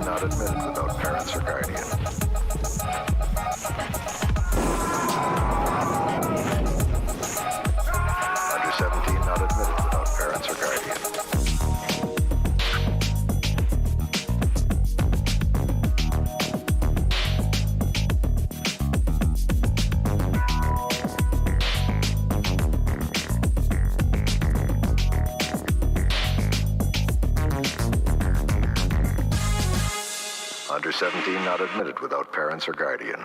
not admitted without parents or guardian. Under 17 not admitted without parents or guardian. Under 17 not admitted without parents or guardian.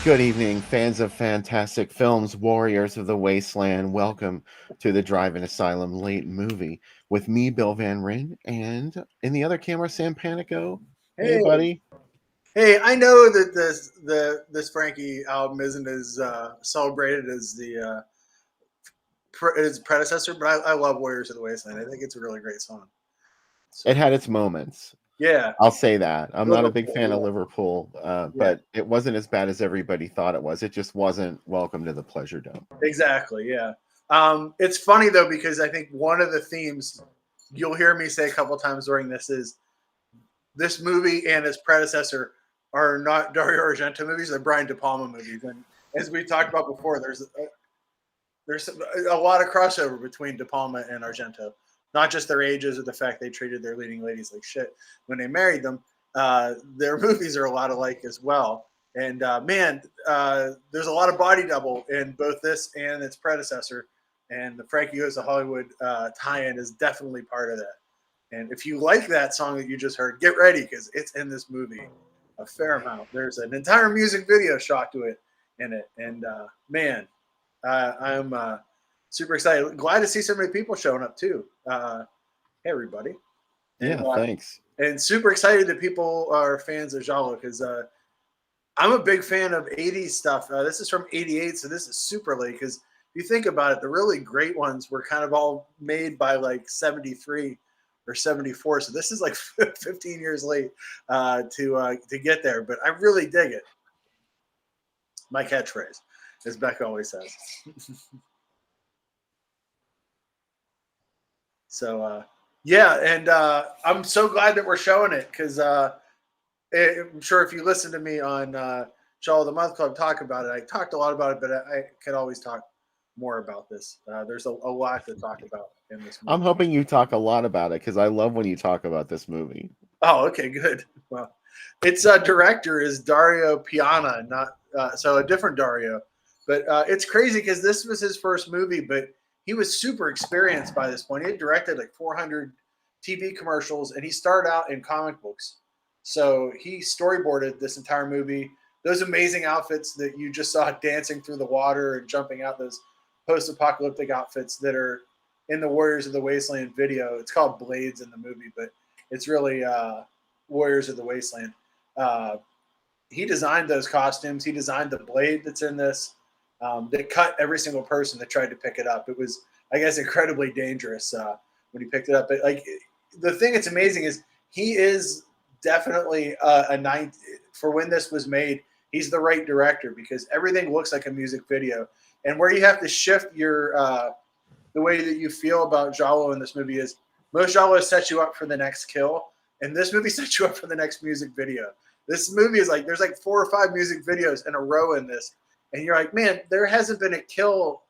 Good evening, fans of fantastic films, warriors of the wasteland. Welcome to the Drive-In Asylum late movie with me, Bill Van Ryn, and in the other camera, Sam Panico. Hey, buddy. Hey, I know that this Frankie album isn't as celebrated as his predecessor, but I love Warriors of the Wasteland. I think it's a really great song. So, it had its moments. Yeah, I'll say that. I'm not a big fan of Liverpool, but it wasn't as bad as everybody thought it was. It just wasn't Welcome to the Pleasure Dome. Exactly, yeah. It's funny, though, because I think one of the themes you'll hear me say a couple times during this is this movie and its predecessor are not Dario Argento movies, they're Brian De Palma movies. And as we talked about before, there's a lot of crossover between De Palma and Argento. Not just their ages or the fact they treated their leading ladies like shit when they married them. Their movies are a lot alike as well. And there's a lot of body double in both this and its predecessor. And the Frankie Goes to Hollywood tie-in is definitely part of that. And if you like that song that you just heard, get ready because it's in this movie a fair amount. There's an entire music video shot to it in it. And I'm super excited. Glad to see so many people showing up too. Hey, everybody. And, thanks. And super excited that people are fans of Giallo because I'm a big fan of 80s stuff. This is from 88, so this is super late because if you think about it, the really great ones were kind of all made by like 73 or 74. So this is like 15 years late to get there. But I really dig it. My catchphrase, as Beck always says. So, and I'm so glad that we're showing it because I'm sure if you listen to me on Giallo the Month Club talk about it, I talked a lot about it, but I could always talk more about this. There's a lot to talk about in this movie. I'm hoping you talk a lot about it because I love when you talk about this movie. Oh, okay, good. Well, its director is Dario Piana, not so a different Dario. But it's crazy because this was his first movie, but he was super experienced by this point. He had directed like 400 TV commercials, and he started out in comic books. So he storyboarded this entire movie. Those amazing outfits that you just saw dancing through the water and jumping out, those post-apocalyptic outfits that are in the Warriors of the Wasteland video. It's called Blades in the movie, but it's really Warriors of the Wasteland. He designed those costumes. He designed the blade that's in this. They cut every single person that tried to pick it up. It was, I guess, incredibly dangerous when he picked it up. But like the thing that's amazing is he is definitely for when this was made. He's the right director because everything looks like a music video. And where you have to shift your the way that you feel about Giallo in this movie is most Giallo sets you up for the next kill, and this movie sets you up for the next music video. This movie is like there's like 4 or 5 music videos in a row in this. And you're like, man, there hasn't been a kill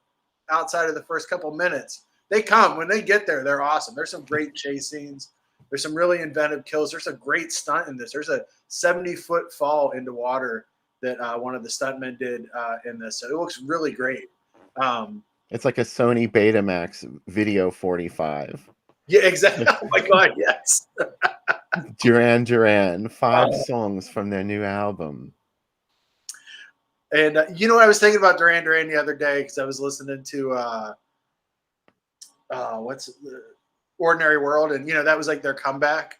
outside of the first couple minutes. They come. When they get there, they're awesome. There's some great chase scenes. There's some really inventive kills. There's a great stunt in this. There's a 70-foot fall into water that one of the stuntmen did in this. So it looks really great. It's like a Sony Betamax Video 45. Yeah, exactly. Oh my God, yes. Duran Duran, 5 songs from their new album. And you know what I was thinking about Duran Duran the other day, because I was listening to what's the Ordinary World, and that was like their comeback.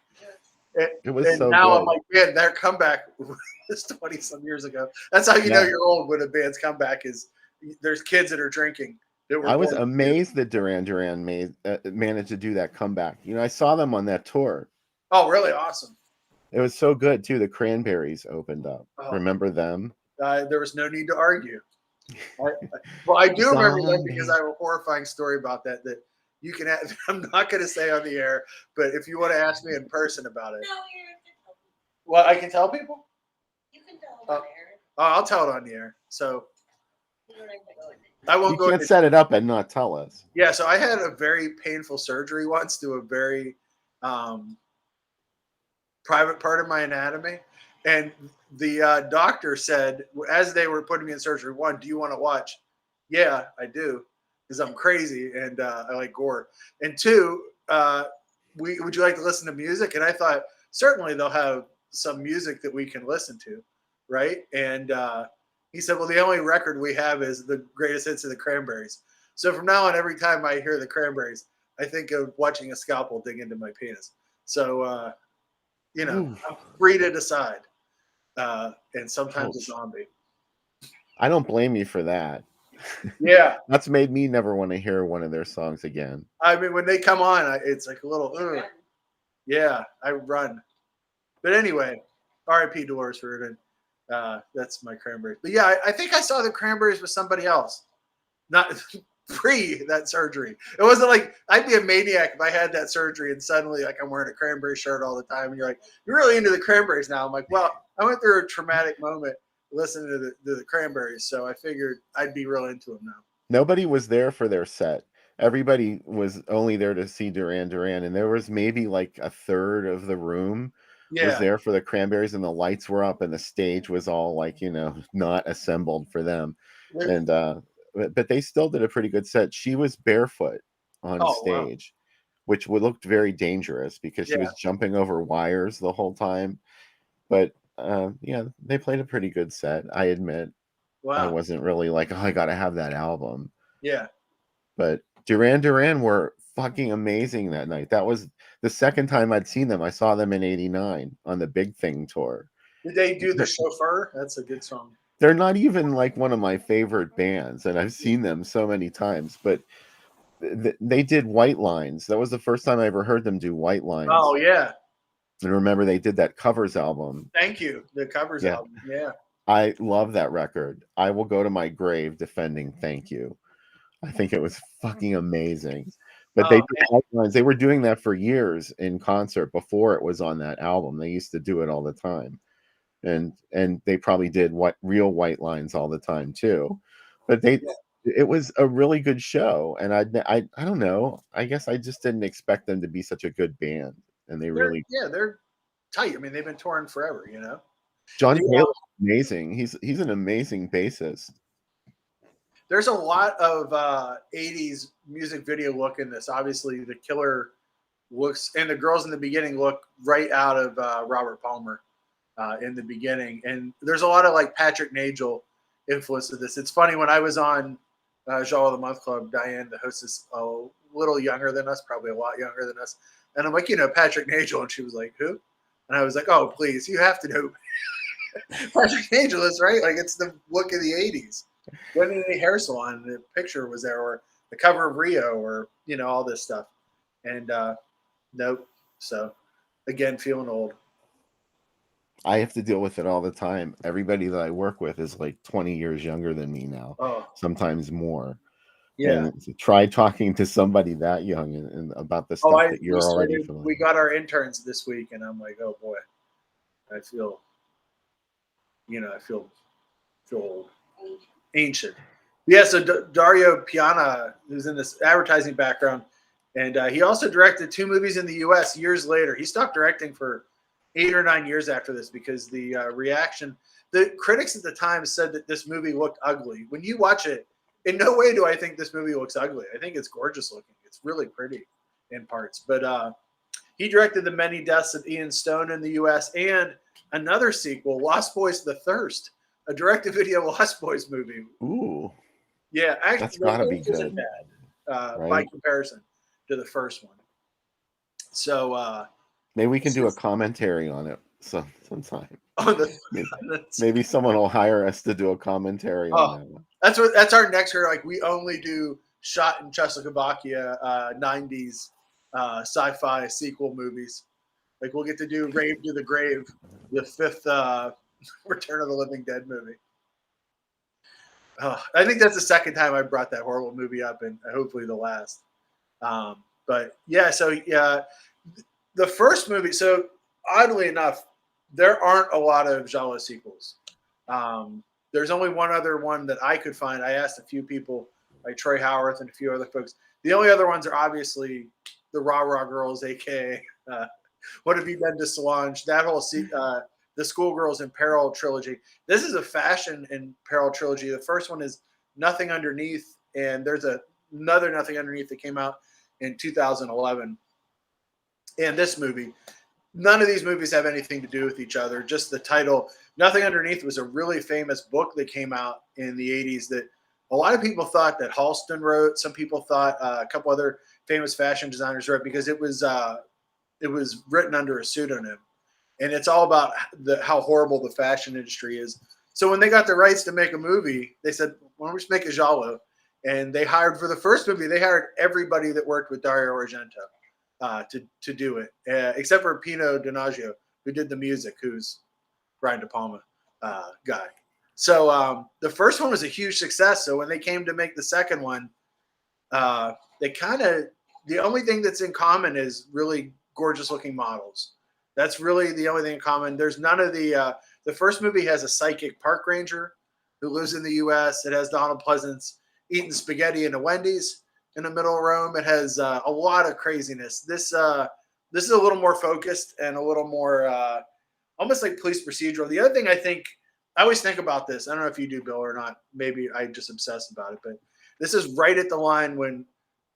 It was And so now good. I'm like, man, their comeback was 20 some years ago. That's how you know you're old, when a band's comeback is there's kids that are drinking. I was amazed that Duran Duran managed to do that comeback. I saw them on that tour. Oh, really? Awesome. It was so good too. The Cranberries opened up. Oh. Remember them? There was no need to argue. I do remember them because I have a horrifying story about that you can have. I'm not going to say on the air, but if you want to ask me in person about it. No, you can tell people. Well, I can tell people? You can tell on the air. I'll tell it on the air. So You don't have to go in there. I won't go. You can't set it up and not tell us. Yeah, so I had a very painful surgery once to a very private part of my anatomy. And the doctor said, as they were putting me in surgery, one, do you want to watch? Yeah, I do, because I'm crazy and I like gore. And two, would you like to listen to music? And I thought, certainly they'll have some music that we can listen to, right? And he said, well, the only record we have is the greatest hits of the Cranberries. So from now on, every time I hear the Cranberries, I think of watching a scalpel dig into my penis. So, I'm free to decide. And sometimes a zombie. I don't blame you for that. Yeah. That's made me never want to hear one of their songs again. I mean, when they come on, it's like a little, yeah, I run. But anyway, R.I.P. Dolores Riordan. That's my Cranberries. But yeah, I think I saw the Cranberries with somebody else. Not pre that surgery. It wasn't like I'd be a maniac if I had that surgery and suddenly like I'm wearing a Cranberry shirt all the time and you're like, you're really into the Cranberries now. I'm like, well, I went through a traumatic moment listening to the Cranberries, so I figured I'd be real into them now. Nobody was there for their set. Everybody was only there to see Duran Duran, and there was maybe like a third of the room was there for the Cranberries, and the lights were up and the stage was all like, not assembled for them. And but they still did a pretty good set. She was barefoot on stage, which looked very dangerous because she was jumping over wires the whole time. But they played a pretty good set, I admit. I wasn't really like, oh, I gotta have that album. Yeah. But Duran Duran were fucking amazing that night. That was the second time I'd seen them. I saw them in '89 on the Big Thing tour. Did they do The Chauffeur? That's a good song. They're not even like one of my favorite bands, and I've seen them so many times, but they did White Lines. That was the first time I ever heard them do White Lines. Oh, yeah. And remember, they did that covers album. Thank you. The covers album. Yeah. I love that record. I will go to my grave defending Thank You. I think it was fucking amazing. But they did White Lines. They were doing that for years in concert before it was on that album. They used to do it all the time. And they probably did real White Lines all the time too. But it was a really good show. And I don't know. I guess I just didn't expect them to be such a good band. And they're tight. I mean, they've been touring forever, John Taylor's amazing. He's an amazing bassist. There's a lot of 80s music video look in this. Obviously, the killer looks, and the girls in the beginning look right out of Robert Palmer in the beginning. And there's a lot of like Patrick Nagel influence of this. It's funny, when I was on Genre of the Month Club, Diane, the hostess, a little younger than us, probably a lot younger than us. And I'm like, Patrick Nagel. And she was like, who? And I was like, oh, please, you have to know Patrick Nagel is, right? Like, it's the look of the 80s. Went in a hair salon, the picture was there, or the cover of Rio, or, all this stuff. And nope. So, again, feeling old. I have to deal with it all the time. Everybody that I work with is like 20 years younger than me now, sometimes more. Yeah. And try talking to somebody that young and about the stuff that you're already feeling. We got our interns this week, and I'm like, oh boy, I feel, I feel old, ancient. Yeah. So Dario Piana, who's in this advertising background, And he also directed 2 movies in the U.S. years later. He stopped directing for 8 or 9 years after this because the reaction, the critics at the time said that this movie looked ugly. When you watch it, in no way do I think this movie looks ugly. I think it's gorgeous looking. It's really pretty in parts. But he directed The Many Deaths of Ian Stone in the U.S. and another sequel, Lost Boys: The Thirst, a direct-to-video Lost Boys movie. Ooh, Yeah, actually, that's gotta be wasn't good, bad by right? comparison to the first one. So Maybe we can do a commentary on it sometime. on the Maybe someone will hire us to do a commentary on that one. that's our next year. Like we only do shot in Czechoslovakia 90s sci-fi sequel movies. Like we'll get to do Rave to the Grave, the 5th Return of the Living Dead movie. I think that's the second time I brought that horrible movie up, and hopefully the last. But yeah, so yeah, the first movie. So oddly enough, there aren't a lot of Giallo sequels. There's only one other one that I could find. I asked a few people, like Troy Howarth and a few other folks. The only other ones are obviously the Rah Rah Girls, aka What Have You Done to Solange? That whole the Schoolgirls in Peril trilogy. This is a fashion in Peril trilogy. The first one is Nothing Underneath, and there's another Nothing Underneath that came out in 2011. And this movie, none of these movies have anything to do with each other. Just the title, Nothing Underneath, was a really famous book that came out in the 80s that a lot of people thought that Halston wrote. Some people thought a couple other famous fashion designers wrote because it was written under a pseudonym. And it's all about how horrible the fashion industry is. So when they got the rights to make a movie, they said, why don't we just make a Giallo? And they hired, for the first movie, they hired everybody that worked with Dario Argento to do it, except for Pino Donaggio, who did the music, who's Brian De Palma guy. So the first one was a huge success. So when they came to make the second one, they the only thing that's in common is really gorgeous looking models. That's really the only thing in common. There's none of the first movie has a psychic park ranger who lives in the U.S. It has Donald Pleasance eating spaghetti in a Wendy's in the middle of Rome. It has a lot of craziness. This is a little more focused and a little more almost like police procedural. The other thing I always think about this, I don't know if you do, Bill, or not. Maybe I just obsess about it, but this is right at the line when,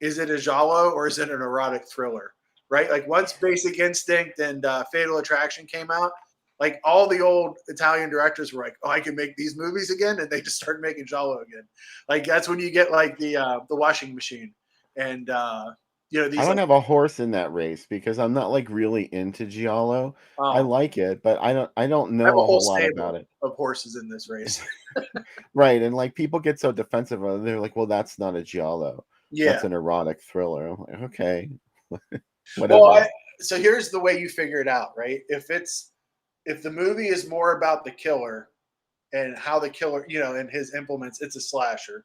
is it a Giallo or is it an erotic thriller? Right? Like once Basic Instinct and Fatal Attraction came out, like all the old Italian directors were like, oh, I can make these movies again. And they just started making Giallo again. Like that's when you get like the washing machine. And, these I don't have a horse in that race because I'm not like really into Giallo. I like it, but I don't I have know a a whole whole lot stable about it. of horses in this race. Right. And like people get so defensive of it. They're like, well, that's not a Giallo. Yeah. That's an erotic thriller. I'm like, okay. Well, Whatever. so here's the way you figure it out, right? If the movie is more about the killer and how the killer, and his implements, it's a slasher.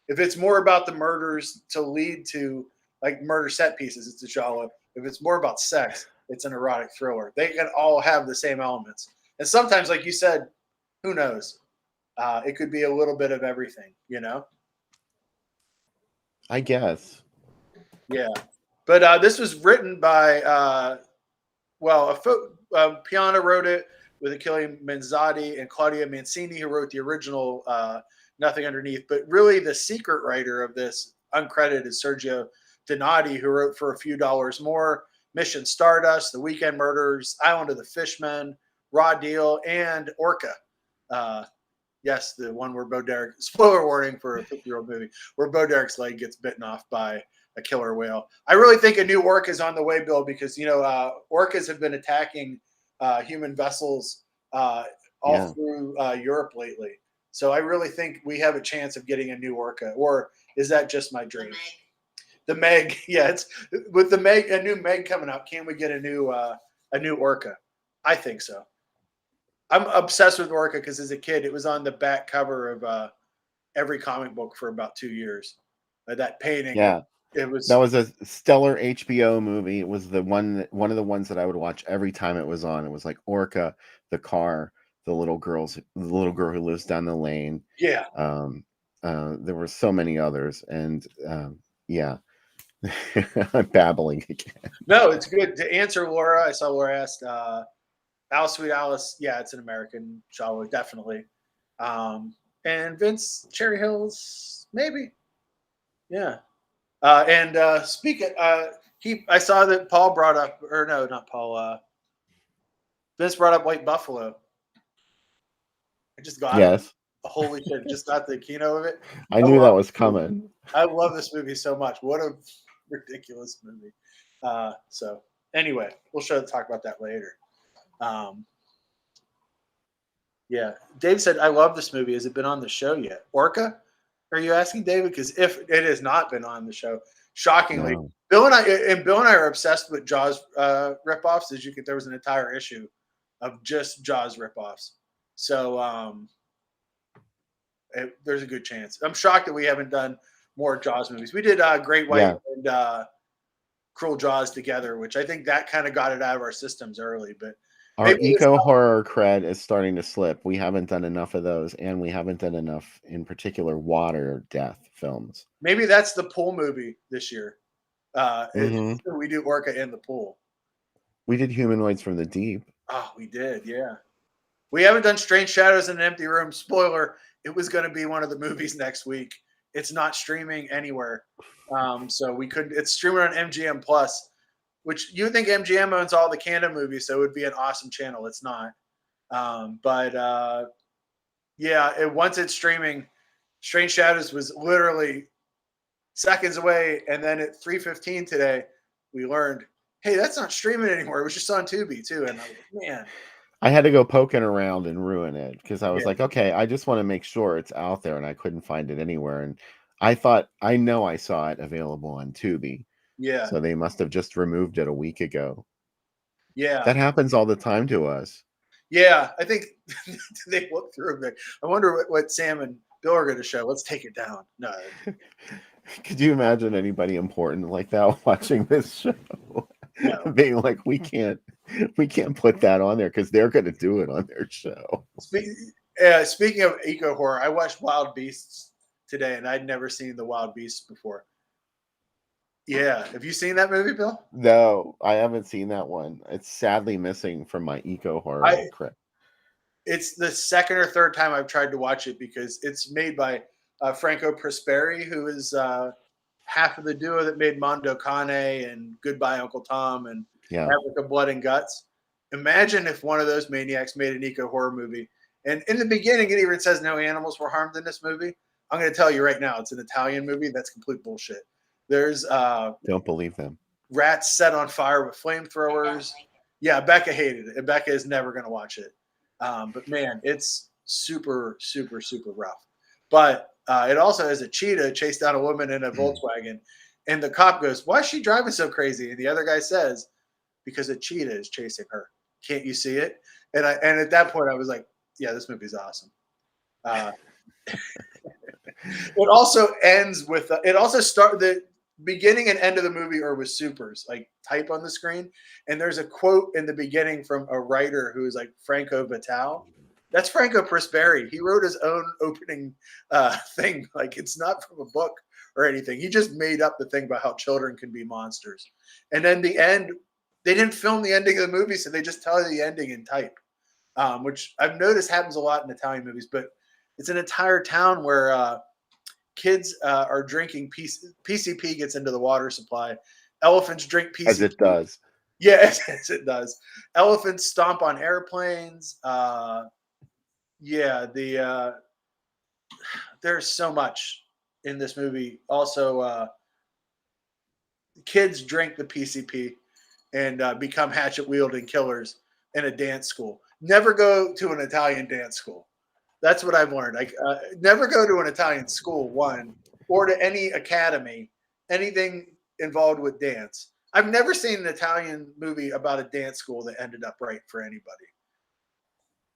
If it's more about the murders to lead to like murder set pieces, it's a Giallo. If it's more about sex, it's an erotic thriller. They can all have the same elements. And sometimes, like you said, who knows? It could be a little bit of everything, I guess. Yeah. But this was written by, Piana wrote it with Achille Manzotti and Claudia Mancini, who wrote the original Nothing Underneath. But really, the secret writer of this, uncredited, is Sergio Donati, who wrote For a Few Dollars More, Mission Stardust, The Weekend Murders, Island of the Fishmen, Raw Deal, and Orca. Yes, the one where Bo Derek, spoiler warning for a 50-year-old movie, where Bo Derek's leg gets bitten off by a killer whale. I really think a new orca is on the way, Bill, because, orcas have been attacking human vessels all through Europe lately. So I really think we have a chance of getting a new orca. Or is that just my dream? The Meg. Yeah, it's with the Meg, a new Meg coming out. Can we get a new orca? I think so. I'm obsessed with orca because as a kid, it was on the back cover of every comic book for about 2 years. That painting. Yeah. It was. That was a stellar HBO movie. It was one of the ones that I would watch every time it was on. It was like Orca, the car, the little girl who lives down the lane. Yeah. There were so many others, and yeah, I'm babbling again. No, it's good. To answer Laura, I saw Laura asked, Alice Sweet Alice. Yeah, it's an American genre, definitely. And Vince Cherry Hills, maybe. Yeah. And speaking, I saw that Paul brought up, or no, not Paul. Vince brought up White Buffalo. I just got it. Yes, Holy shit! Just got the keynote of it. I I knew that love. was coming. I love this movie so much. What a ridiculous movie. So anyway, we'll talk about that later. Um, yeah, Dave said, "I love this movie. Has it been on the show yet?" Orca? Are you asking David? Because if it has not been on the show, shockingly, No. Bill and I are obsessed with Jaws ripoffs. As you could, there was an entire issue of just Jaws ripoffs. So there's a good chance. I'm shocked that we haven't done more Jaws movies. We did Great White Yeah. and Cruel Jaws together, which I think that kind of got it out of our systems early. But Our maybe eco horror cred is starting to slip. We haven't done enough of those, and we haven't done enough, in particular, water death films. maybe that's the pool movie this year. Mhm. We do Orca in the pool. We did Humanoids from the Deep. Oh, we did, yeah. We haven't done Strange Shadows in an Empty Room. Spoiler, it was going to be one of the movies next week. It's not streaming anywhere. So we couldn't. It's streaming on MGM Plus, which you would think MGM owns all the canon movies, so it would be an awesome channel. It's not. Yeah, once it's streaming, Strange Shadows was literally seconds away, and then at 3:15 today, we learned, hey, that's not streaming anymore. It was just on Tubi too, and I was like, man. I had to go poking around and ruin it because I was Yeah. like, okay, I just want to make sure it's out there, and I couldn't find it anywhere. And I thought, I know I saw it available on Tubi, Yeah, so they must have just removed it a week ago. yeah, That happens all the time to us. yeah. I think they look through it. I wonder what Sam and Bill are going to show. Let's take it down. No, Could you imagine anybody important like that watching this show? no. Being like, we can't put that on there because they're going to do it on their show. Speaking of eco horror, I watched Wild Beasts today, and I'd never seen the Wild Beasts before. Yeah, have you seen that movie, Bill? No, I haven't seen that one. It's sadly missing from my eco horror credit. It's the second or third time I've tried to watch it because it's made by Franco Prosperi, who is half of the duo that made Mondo Cane and Goodbye Uncle Tom and Yeah. Africa Blood and Guts. Imagine if one of those maniacs made an eco horror movie. And in the beginning, it even says no animals were harmed in this movie. I'm going to tell you right now, it's an Italian movie. That's complete bullshit. There's Don't believe them. rats set on fire with flamethrowers. Yeah, Becca hated it, and Becca is never going to watch it. But man, it's super, super, super rough. But it also has a cheetah chase down a woman in a Volkswagen, and the cop goes, "Why is she driving so crazy?" And the other guy says, "Because a cheetah is chasing her. Can't you see it?" And at that point, I was like, "Yeah, this movie's awesome." It also ends with it also start the beginning and end of the movie are with supers like type on the screen, and there's a quote in the beginning from a writer who is like Franco Vital. That's Franco Prosperi. He wrote his own opening thing. Like it's not from a book or anything. He just made up the thing about how children can be monsters. And then the end, they didn't film the ending of the movie, so they just tell you the ending in type, which I've noticed happens a lot in Italian movies. But it's an entire town where kids are drinking PCP gets into the water supply. Elephants drink PCP. As it does. Yeah, as it does. Elephants stomp on airplanes. There's so much in this movie. Also, kids drink the PCP and become hatchet wielding killers in a dance school. Never go to an Italian dance school. That's what I've learned. Like, never go to an Italian school, one, or to any academy, anything involved with dance. I've never seen an Italian movie about a dance school that ended up right for anybody.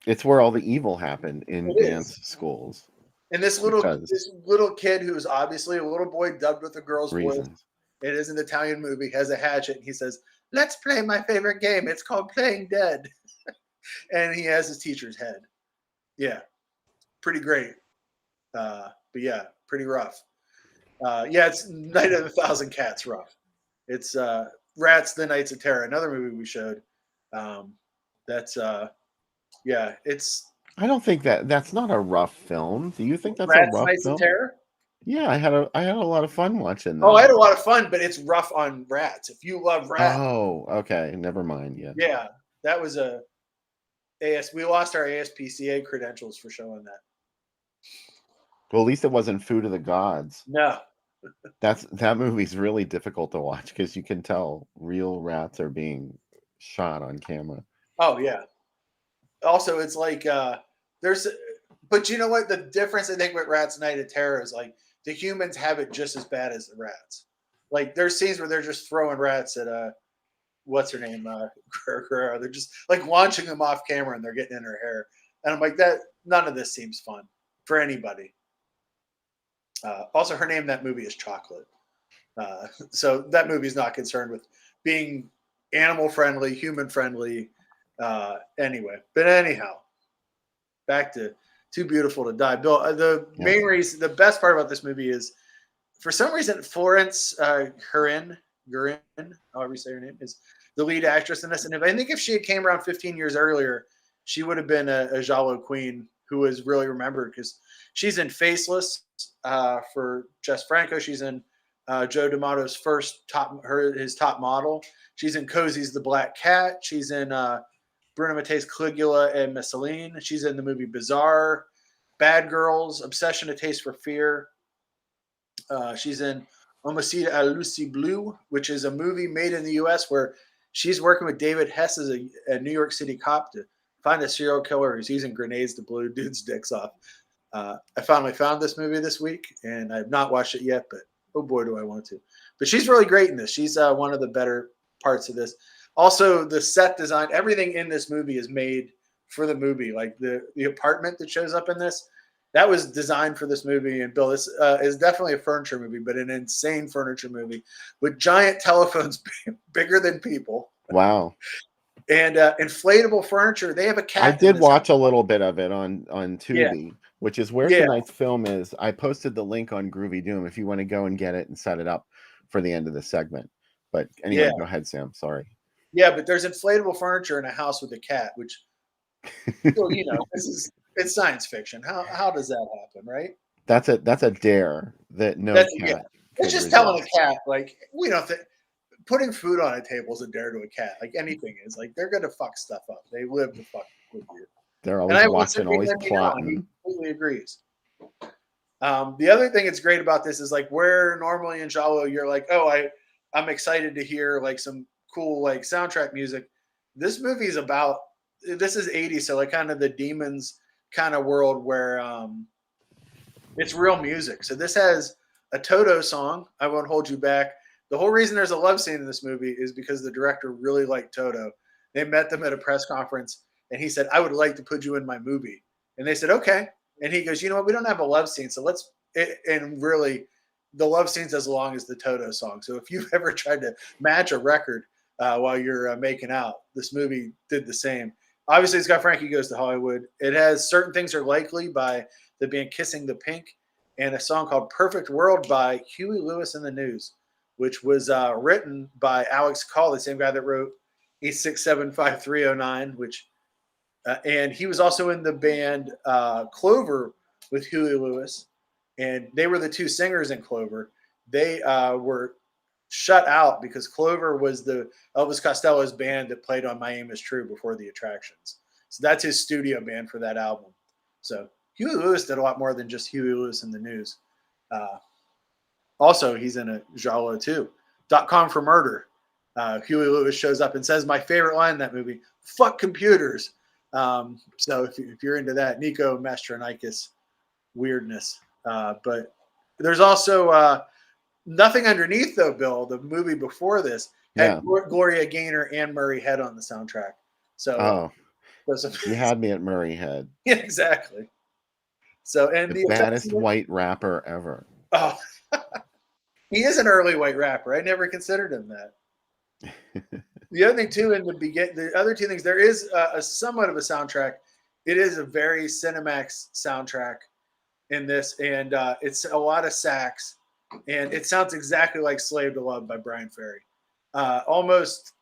It's where all the evil happened in dance schools. And this little kid who is obviously a little boy dubbed with a girl's voice. It is an Italian movie, has a hatchet, and he says, "Let's play my favorite game. It's called Playing Dead." And he has his teacher's head. Yeah. Pretty great. But yeah, pretty rough. Yeah, it's Night of the Thousand Cats rough. It's Rats: The Nights of Terror, another movie we showed. That's yeah, it's I don't think that's not a rough film. Do you think that's a Rats: rough Nights of film? Terror. Yeah, I had a lot of fun watching Oh, I that. had a lot of fun, but it's rough on rats. If you love rats, Oh, okay. Never mind. Yeah. yeah, that was a AS. We lost our ASPCA credentials for showing that. Well, at least it wasn't Food of the Gods. No. That movie's really difficult to watch because you can tell real rats are being shot on camera. Oh yeah. Also, it's like there's, but you know what? The difference I think with Rats: Night of Terror is like the humans have it just as bad as the rats. Like there's scenes where they're just throwing rats at what's her name Guerrero. They're just like launching them off camera and they're getting in her hair. And I'm like that. None of this seems fun for anybody. Also, her name in that movie is Chocolate. So that movie's not concerned with being animal friendly, human friendly. Anyway, but anyhow, back to Too Beautiful to Die. Bill, the Yeah. main reason, the best part about this movie is for some reason Florence Guerin, however you say her name, is the lead actress in this. And I think if she had came around 15 years earlier, she would have been a Giallo queen who was really remembered because she's in Faceless for Jess Franco. She's in Joe D'Amato's his top model. She's in Cozy's The Black Cat. She's in Bruno Mattei's Caligula and Messalene. She's in the movie Bizarre, Bad Girls, Obsession, A Taste for Fear. She's in Homicide à Lucy Blue, which is a movie made in the U.S. where she's working with David Hess as a New York City cop to find a serial killer who's using grenades to blow dudes' dicks off. I finally found this movie this week, and I have not watched it yet, but oh boy, do I want to. But she's really great in this. She's one of the better parts of this. Also, the set design, everything in this movie is made for the movie. Like the apartment that shows up in this, that was designed for this movie. And Bill, this is definitely a furniture movie, but an insane furniture movie with giant telephones bigger than people Wow. and inflatable furniture. They have a cat. I in did this watch house. a little bit of it on Yeah, Tubi, which is where yeah, tonight's film is. I posted the link on Groovy Doom if you want to go and get it and set it up for the end of the segment. But anyway, yeah, go ahead, Sam. Sorry. yeah. But there's inflatable furniture in a house with a cat, which, well, you know, it's science fiction. How does that happen, right? That's a dare that no Yeah. cat It's could just telling resist. a cat like we don't think putting food on a table is a dare to a cat. Like anything is like they're gonna fuck stuff up. They live to fuck with you. They're And always I will sit watching, always behind me now, and he plotting. completely agrees. The other thing that's great about this is like where normally in Jalo you're like, oh, I'm excited to hear like some cool like soundtrack music. This movie is about this is 80s, so like kind of the demons kind of world where it's real music. So this has a Toto song, I Won't Hold You Back. The whole reason there's a love scene in this movie is because the director really liked Toto. They met them at a press conference and he said, I would like to put you in my movie. And they said, okay. And he goes, you know what? We don't have a love scene. So and really, the love scene's as long as the Toto song. So if you've ever tried to match a record while you're making out, this movie did the same. Obviously, it's got Frankie Goes to Hollywood. It has Certain Things Are Likely by the band Kissing the Pink and a song called Perfect World by Huey Lewis and the News, which was written by Alex Call, the same guy that wrote 8675309, which and he was also in the band Clover with Huey Lewis, and they were the two singers in Clover. They were shut out because Clover was the Elvis Costello's band that played on My Aim Is True before the Attractions. So that's his studio band for that album. So Huey Lewis did a lot more than just Huey Lewis in the News. Also, he's in a Jalo too. .com for Murder. Huey Lewis shows up and says my favorite line in that movie, fuck computers. So if you're into that, Nico Mastronikis weirdness. But there's also Nothing Underneath, though, Bill, the movie before this, had Yeah. Gloria Gaynor and Murray Head on the soundtrack. So, You had me at Murray Head. Yeah, exactly. So, and The baddest white rapper ever. Oh, he is an early white rapper. I never considered him that. The other thing too, the other two things, there is a somewhat of a soundtrack. It is a very Cinemax soundtrack in this, and it's a lot of sax, and it sounds exactly like "Slave to Love" by Brian Ferry. almost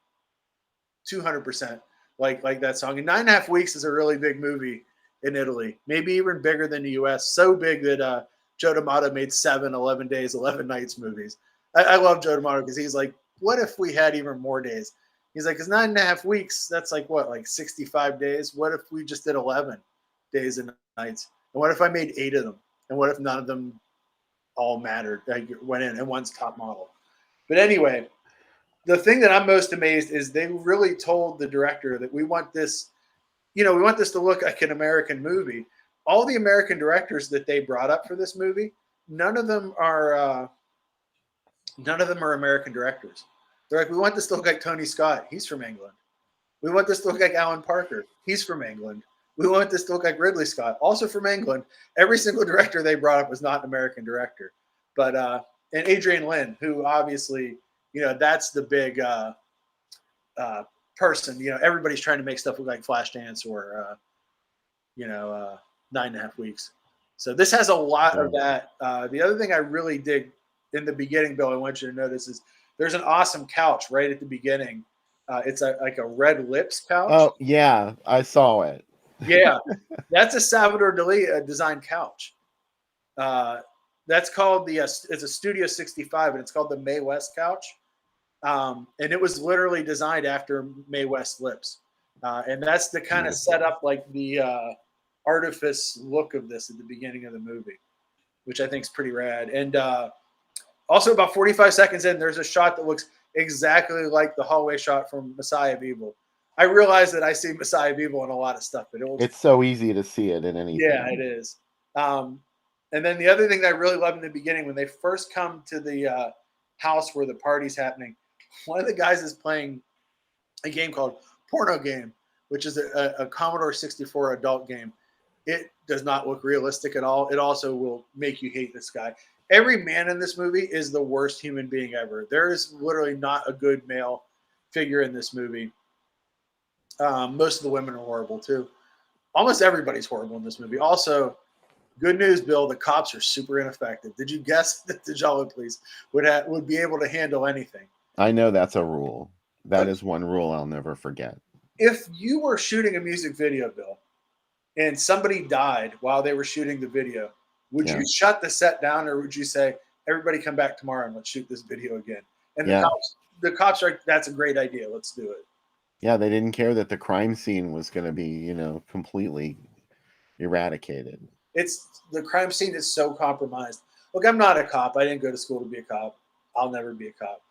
200%, like that song. And 9.5 Weeks is a really big movie in Italy, maybe even bigger than the U.S. So big that Joe D'Amato made 11 days, 11 nights movies. I love Joe D'Amato because he's like, what if we had even more days? He's like, because 9.5 weeks, that's like what, like 65 days? What if we just did 11 days and nights? And what if I made 8 of them? And what if none of them all mattered? Like went in and one's top model. But anyway, the thing that I'm most amazed is they really told the director that we want this, we want this to look like an American movie. All the American directors that they brought up for this movie, none of them are American directors. They're like, we want this to look like Tony Scott. He's from England. We want this to look like Alan Parker. He's from England. We want this to look like Ridley Scott, also from England. Every single director they brought up was not an American director. But and Adrian Lin, who obviously, that's the big person. Everybody's trying to make stuff look like Flashdance or 9.5 Weeks. So this has a lot of that. The other thing I really dig in the beginning, Bill, I want you to notice is there's an awesome couch right at the beginning. It's like a red lips couch. Oh yeah, I saw it. Yeah, that's a Salvador Dali designed couch. That's called it's a Studio 65, and it's called the Mae West couch. And it was literally designed after Mae West lips. And that's the kind of setup, like the artifice look of this at the beginning of the movie, which I think is pretty rad. And also about 45 seconds in, there's a shot that looks exactly like the hallway shot from Messiah of Evil. I realize that I see Messiah of Evil in a lot of stuff, but it's so easy to see it in anything. Yeah, it is. And then the other thing that I really love in the beginning, when they first come to the house where the party's happening, one of the guys is playing a game called Porno Game, which is a Commodore 64 adult game. It does not look realistic at all. It also will make you hate this guy. Every man in this movie is the worst human being ever. There is literally not a good male figure in this movie. Most of the women are horrible too. Almost everybody's horrible in this movie. Also, good news, Bill, the cops are super ineffective. Did you guess that the Jolly Police would be able to handle anything? I know that's a rule. That is one rule I'll never forget. If you were shooting a music video, Bill, and somebody died while they were shooting the video, would you shut the set down, or would you say, everybody come back tomorrow and let's shoot this video again? And the cops are like, that's a great idea. Let's do it. Yeah, they didn't care that the crime scene was going to be, completely eradicated. The crime scene is so compromised. Look, I'm not a cop. I didn't go to school to be a cop. I'll never be a cop.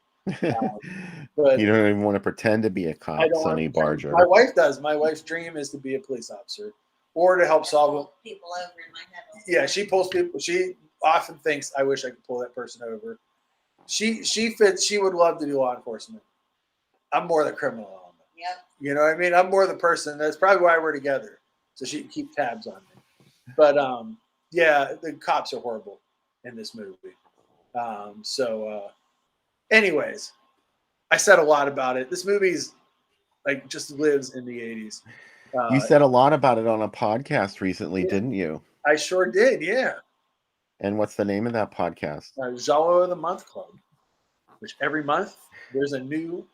But you don't even want to pretend to be a cop, Sonny Barger. My wife does. My wife's dream is to be a police officer or to help solve people over in my head. Yeah, she pulls people. She often thinks, I wish I could pull that person over. She would love to do law enforcement. I'm more the criminal element. Yep. You know what I mean? I'm more the person. That's probably why we're together. So she can keep tabs on me. But yeah, the cops are horrible in this movie. Anyways, I said a lot about it. This movie's like just lives in the 80s. You said a lot about it on a podcast recently, didn't you? I sure did, yeah. And what's the name of that podcast? Jalo of the Month Club, which every month there's a new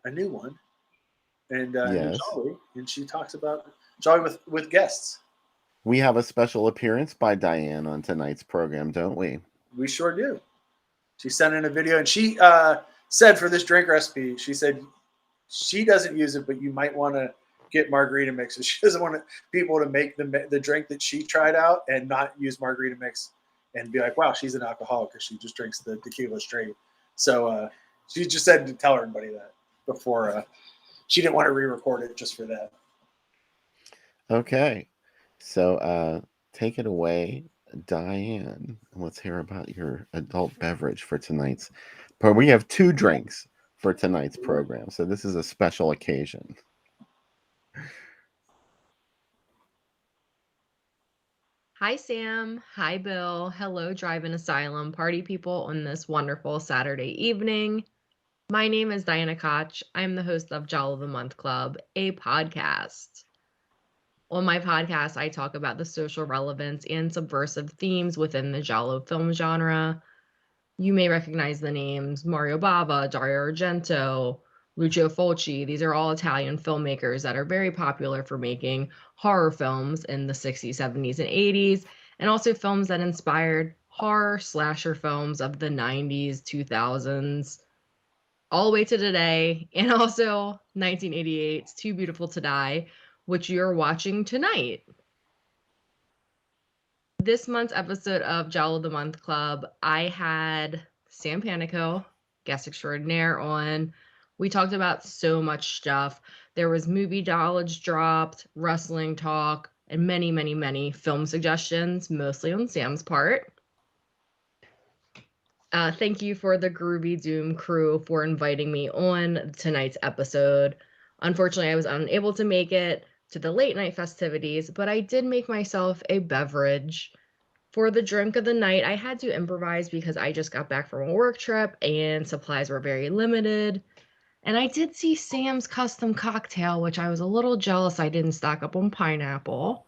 one. And Jolly, and she talks about Jolly with guests. We have a special appearance by Diane on tonight's program, don't we? We sure do. She sent in a video, and she said for this drink recipe, she said she doesn't use it, but you might want to get margarita mixes. She doesn't want people to make the drink that she tried out and not use margarita mix and be like, wow, she's an alcoholic because she just drinks the tequila straight. So she just said to tell everybody that before. She didn't want to re-record it just for that. Okay. So take it away, Diane. Let's hear about your adult beverage for tonight's. But we have 2 drinks for tonight's program. So this is a special occasion. Hi, Sam. Hi, Bill. Hello, Drive-In Asylum party people on this wonderful Saturday evening. My name is Diana Koch. I'm the host of Jolly the Month Club, a podcast. On my podcast, I talk about the social relevance and subversive themes within the Giallo film genre. You may recognize the names Mario Bava, Dario Argento, Lucio Fulci. These are all Italian filmmakers that are very popular for making horror films in the 60s, 70s, and 80s, and also films that inspired horror slasher films of the 90s, 2000s, all the way to today, and also 1988's Too Beautiful to Die, which you're watching tonight. This month's episode of Jowl of the Month Club, I had Sam Panico, guest extraordinaire, on. We talked about so much stuff. There was movie knowledge dropped, wrestling talk, and many, many, many film suggestions, mostly on Sam's part. Thank you for the Groovy Doom crew for inviting me on tonight's episode. Unfortunately, I was unable to make it to the late night festivities, but I did make myself a beverage. For the drink of the night, I had to improvise because I just got back from a work trip and supplies were very limited. And I did see Sam's custom cocktail, which I was a little jealous I didn't stock up on pineapple.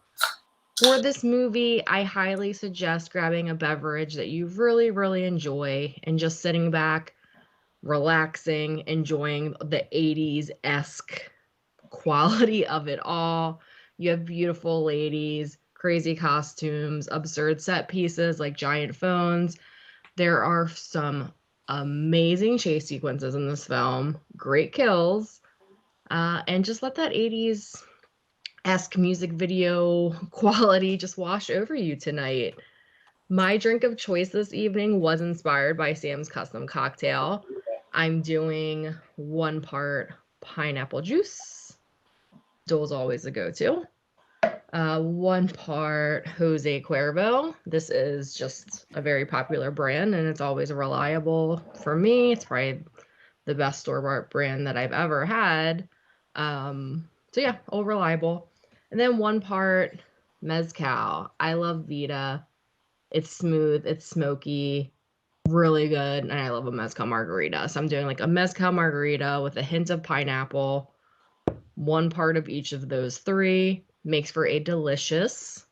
For this movie, I highly suggest grabbing a beverage that you really, really enjoy and just sitting back, relaxing, enjoying the 80s-esque quality of it all. You have beautiful ladies, crazy costumes, absurd set pieces like giant phones. There are some amazing chase sequences in this film, great kills, and just let that 80s-esque music video quality just wash over you tonight. My drink of choice this evening was inspired by Sam's custom cocktail. I'm doing 1 part pineapple juice. Dole's always a go-to. 1 part Jose Cuervo. This is just a very popular brand, and it's always reliable for me. It's probably the best store-bought brand that I've ever had. So yeah, all reliable. And then 1 part Mezcal. I love Vita. It's smooth, it's smoky, really good, and I love a Mezcal margarita. So I'm doing like a Mezcal margarita with a hint of pineapple. 1 part of each of those 3 makes for a delicious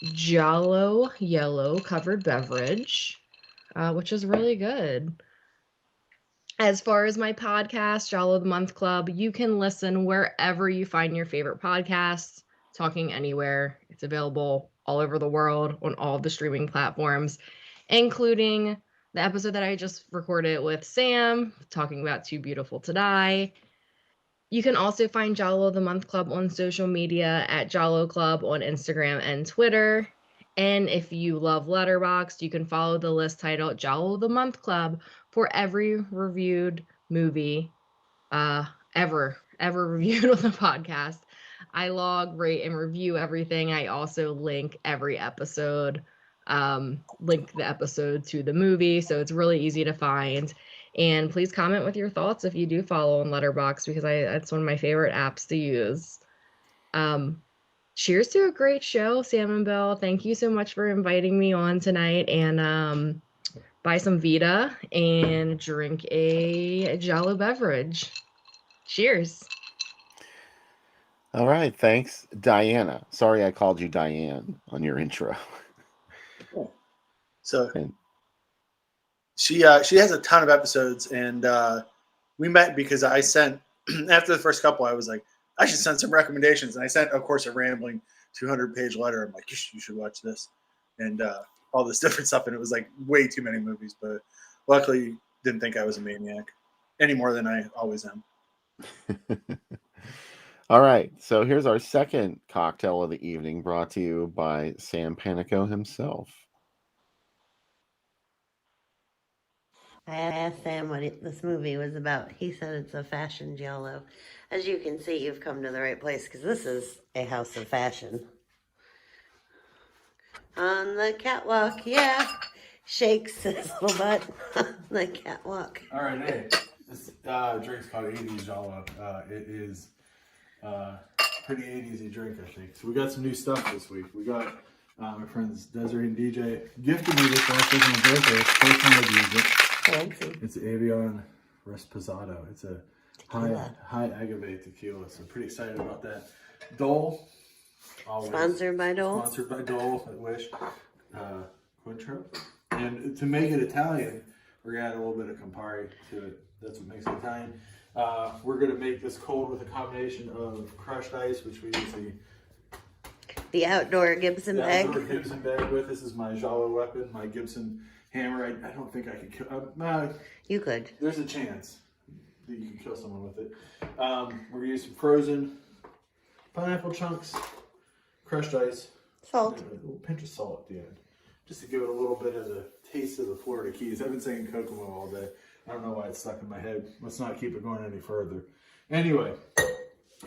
Jalo yellow covered beverage, which is really good. As far as my podcast, Jalo the Month Club, you can listen wherever you find your favorite podcasts, Talking Anywhere. It's available all over the world on all the streaming platforms, including the episode that I just recorded with Sam, talking about Too Beautiful to Die. You can also find Jalo the Month Club on social media at Jalo Club on Instagram and Twitter. And if you love Letterboxd, you can follow the list titled Jalo the Month Club for every reviewed movie ever reviewed on the podcast. I log, rate, and review everything. I also link every episode, link the episode to the movie, so it's really easy to find. And please comment with your thoughts if you do follow on Letterboxd, because that's one of my favorite apps to use. Cheers to a great show, Sam and Bill. Thank you so much for inviting me on tonight, and buy some Vita and drink a Jalo beverage. Cheers. All right, thanks, Diana. Sorry I called you Diane on your intro. So And she has a ton of episodes, and we met because I sent after the first couple, I was like, I should send some recommendations, and I sent, of course, a rambling 200-page letter. I'm like, you should watch this, and all this different stuff, and it was like way too many movies. But luckily, didn't think I was a maniac any more than I always am. all right, so here's our second cocktail of the evening, brought to you by Sam Panico himself. I asked Sam what this movie was about. He said it's a fashion giallo. As you can see, you've come to the right place because this is a house of fashion. On the catwalk, yeah. Shakes his little butt on the catwalk. All right, hey. This drink's called 80s Jala. It is pretty 80s-y drink, I think. So we got some new stuff this week. We got my friends Desiree and DJ gifted me this last week on my birthday. It's the first time I've used it. Fancy. It's Avion Resposado. It's a Tequila. high agave tequila. So I'm pretty excited about that. Dole. Always. Sponsored by Dole. Sponsored by Dole, I wish. Cointreau. And to make it Italian, we're gonna add a little bit of Campari to it. That's what makes it Italian. We're gonna make this cold with a combination of crushed ice, which we use The outdoor Gibson the bag. outdoor Gibson bag with. This is my Giallo weapon, my Gibson hammer. I don't think I could kill. You could. There's a chance that you can kill someone with it. We're gonna use some frozen pineapple chunks, crushed ice, Salt. and a little pinch of salt at the end, just to give it a little bit of the taste of the Florida Keys. I've been saying Kokomo all day. I don't know why it's stuck in my head. Let's not keep it going any further. Anyway,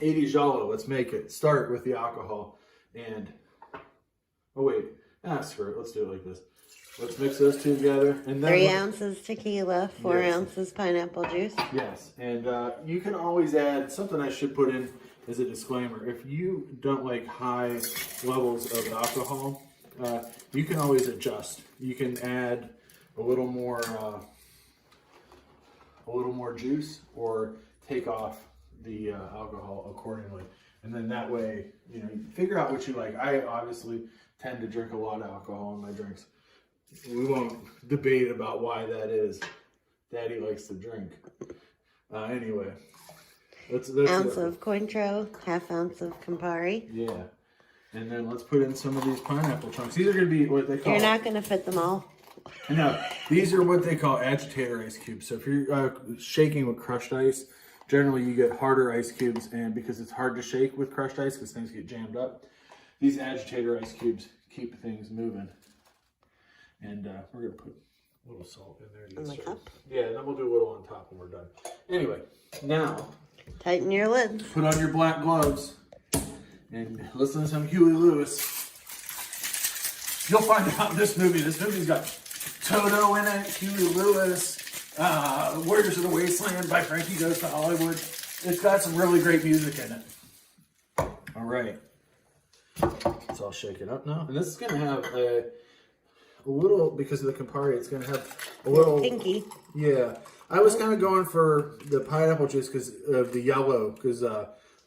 80 Giallo. Let's make it. Start with the alcohol and screw it. Let's do it like this. Let's mix those two together. And then 3 ounces tequila, 4 Yes. ounces pineapple juice. Yes, and you can always add something I should put in as a disclaimer. If you don't like high levels of alcohol, you can always adjust. You can add a little more juice, or take off the alcohol accordingly. And then that way, you figure out what you like. I obviously tend to drink a lot of alcohol in my drinks. We won't debate about why that is. Daddy likes to drink. Anyway, let's Ounce of Cointreau, half ounce of Campari. yeah, and then let's put in some of these pineapple chunks. These are going to be what they call. You're not going to fit them all. No, these are what they call agitator ice cubes. So if you're shaking with crushed ice, generally you get harder ice cubes, and because it's hard to shake with crushed ice because things get jammed up, these agitator ice cubes keep things moving. And we're going to put a little salt in there. In the cup? Yeah, and then we'll do a little on top when we're done. Anyway, now Tighten your lids. put on your black gloves and listen to some Huey Lewis. You'll find out in this movie. This movie's got Toto in it, Huey Lewis, Warriors of the Wasteland by Frankie Goes to Hollywood. It's got some really great music in it. All right. Let's all shake it up now. And this is going to have a little, because of the Campari, it's going to have a little... Pinky. Yeah. I was kind of going for the pineapple juice because of the yellow, because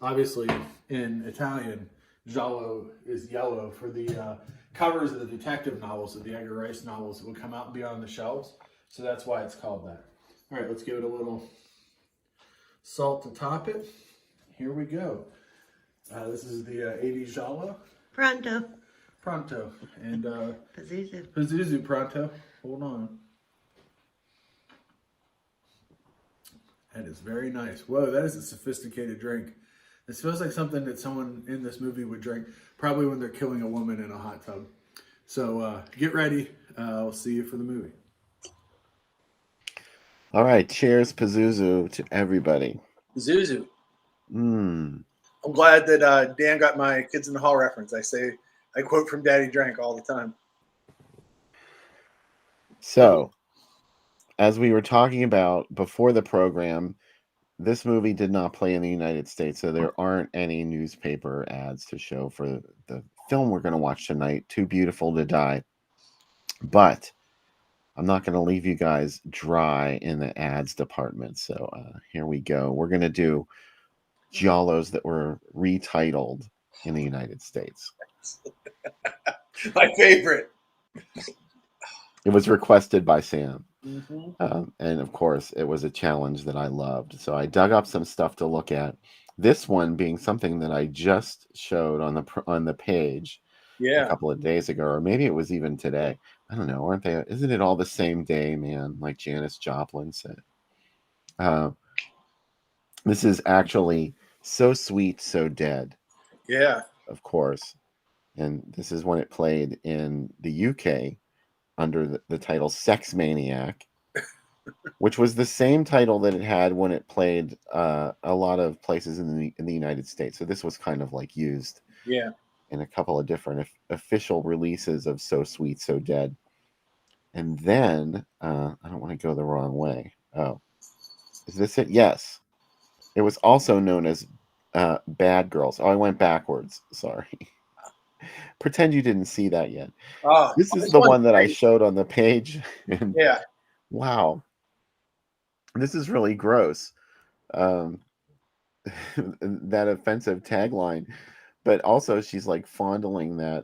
obviously in Italian, Giallo is yellow for the covers of the detective novels, of the Edgar Rice novels that would come out and be on the shelves. So that's why it's called that. All right, let's give it a little salt to top it. Here we go. This is the 80 Giallo. Pronto. Pronto. And Pazuzu. Pazuzu Pronto. Hold on. That is very nice. Whoa, that is a sophisticated drink. This feels like something that someone in this movie would drink, probably when they're killing a woman in a hot tub. So get ready. We'll see you for the movie. All right. Cheers, Pazuzu, to everybody. Zuzu. Mmm. I'm glad that Dan got my Kids in the Hall reference. I quote from Daddy Drank all the time. So, as we were talking about before the program, this movie did not play in the United States, so there aren't any newspaper ads to show for the film we're going to watch tonight, Too Beautiful to Die. But I'm not going to leave you guys dry in the ads department, so here we go. We're going to do Giallos that were retitled in the United States. My favorite. It was requested by Sam. Mm-hmm. And of course, it was a challenge that I loved. So I dug up some stuff to look at. This one being something that I just showed on the page a couple of days ago, or maybe it was even today. I don't know. Aren't they? Isn't it all the same day, man? Like Janis Joplin said. This is actually So Sweet, So Dead. Yeah. Of course. And this is when it played in the UK under the title Sex Maniac, which was the same title that it had when it played a lot of places in the United States. So this was kind of like used in a couple of different official releases of So Sweet, So Dead. And then, I don't want to go the wrong way. Oh, is this it? Yes. It was also known as Bad Girls. Oh, I went backwards. Sorry. Pretend you didn't see that yet. This is the one that I showed on the page. And wow. This is really gross. That offensive tagline. But also she's like fondling that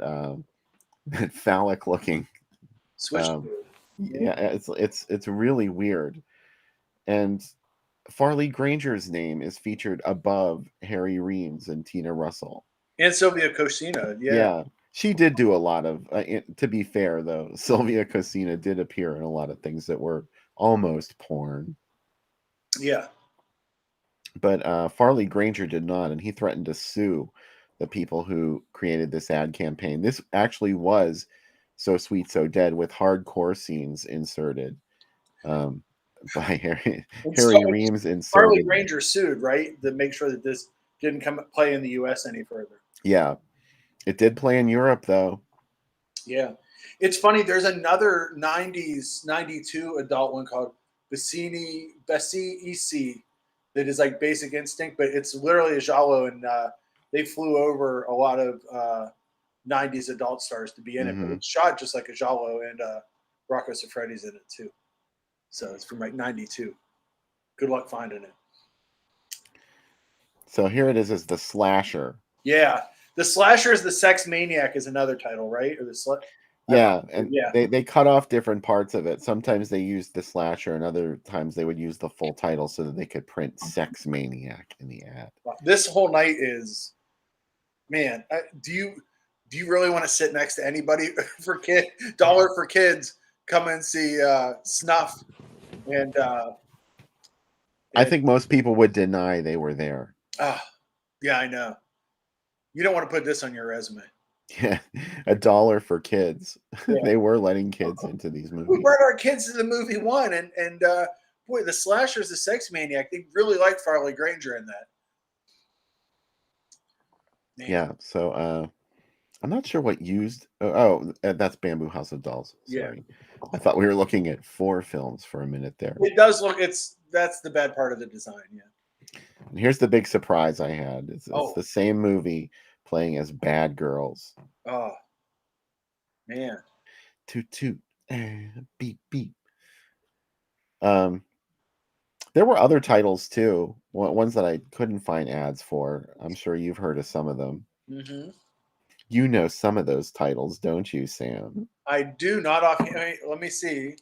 that phallic looking Yeah, it's really weird. And Farley Granger's name is featured above Harry Reams and Tina Russell. And Sylvia Cosina, yeah. Yeah, she did do a lot of. To be fair, though, Sylvia Cosina did appear in a lot of things that were almost porn. Yeah. But Farley Granger did not, and he threatened to sue the people who created this ad campaign. This actually was So Sweet, So Dead with hardcore scenes inserted by And Harry so Reams Harley inserted. Granger sued, right, to make sure that this didn't come play in the U.S. any further. Yeah, it did play in Europe, though. Yeah. It's funny. There's another 90s, 92 adult one called Bessie EC that is like Basic Instinct, but it's literally a giallo, and they flew over a lot of 90s adult stars to be in it, but it's shot just like a giallo, and Rocco Siffredi's in it too. So it's from like 92. Good luck finding it. So here it is as the slasher. Yeah. The Slasher is the Sex Maniac is another title, right? Or the Yeah, and yeah. they cut off different parts of it. Sometimes they used the slasher, and other times they would use the full title so that they could print Sex Maniac in the ad. This whole night is, man. Do you really want to sit next to anybody for dollar for kids? Come and see Snuff, and I think most people would deny they were there. yeah, I know. You don't want to put this on your resume. Yeah, $1 for kids. Yeah. They were letting kids into these movies. We brought our kids to the movie one, and boy, the Slasher's the Sex Maniac. They really liked Farley Granger in that. Man. Yeah, so I'm not sure what used. That's Bamboo House of Dolls. Sorry, yeah. I thought we were looking at 4 films for a minute there. It does look. That's the bad part of the design. Yeah. And here's the big surprise I had. It's the same movie playing as bad girls. Oh, man. Toot toot, beep beep. There were other titles too, ones that I couldn't find ads for. I'm sure you've heard of some of them. Mm-hmm. You know some of those titles, don't you, Sam? I do not offhand. Let me see.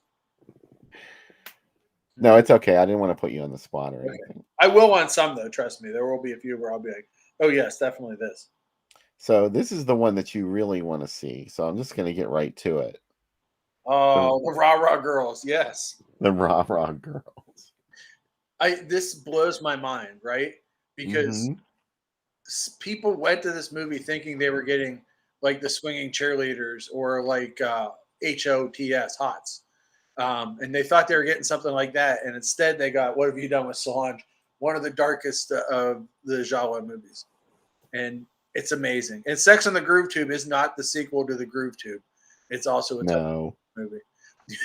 No, it's okay. I didn't want to put you on the spot or anything. I will on some, though. Trust me. There will be a few where I'll be like, oh, yes, definitely this. So this is the one that you really want to see. So I'm just going to get right to it. Oh, the Rah Rah Girls. Yes. The Rah Rah Girls. This blows my mind, right? Because people went to this movie thinking they were getting like the swinging cheerleaders or like HOTS, HOTS. And they thought they were getting something like that. And instead they got What Have You Done with Solange? One of the darkest of the giallo movies. And it's amazing. And Sex on the Groove Tube is not the sequel to the Groove Tube. It's also a movie.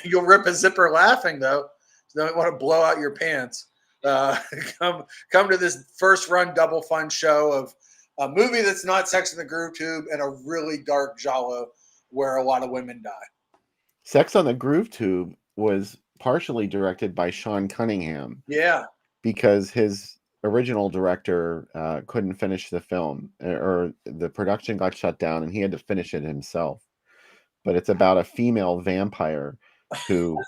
You'll rip a zipper laughing, though. So don't want to blow out your pants. Come to this first run double fun show of a movie that's not Sex in the Groove Tube and a really dark giallo where a lot of women die. Sex on the Groove Tube was partially directed by Sean Cunningham. Yeah. Because his original director couldn't finish the film, or the production got shut down and he had to finish it himself. But it's about a female vampire who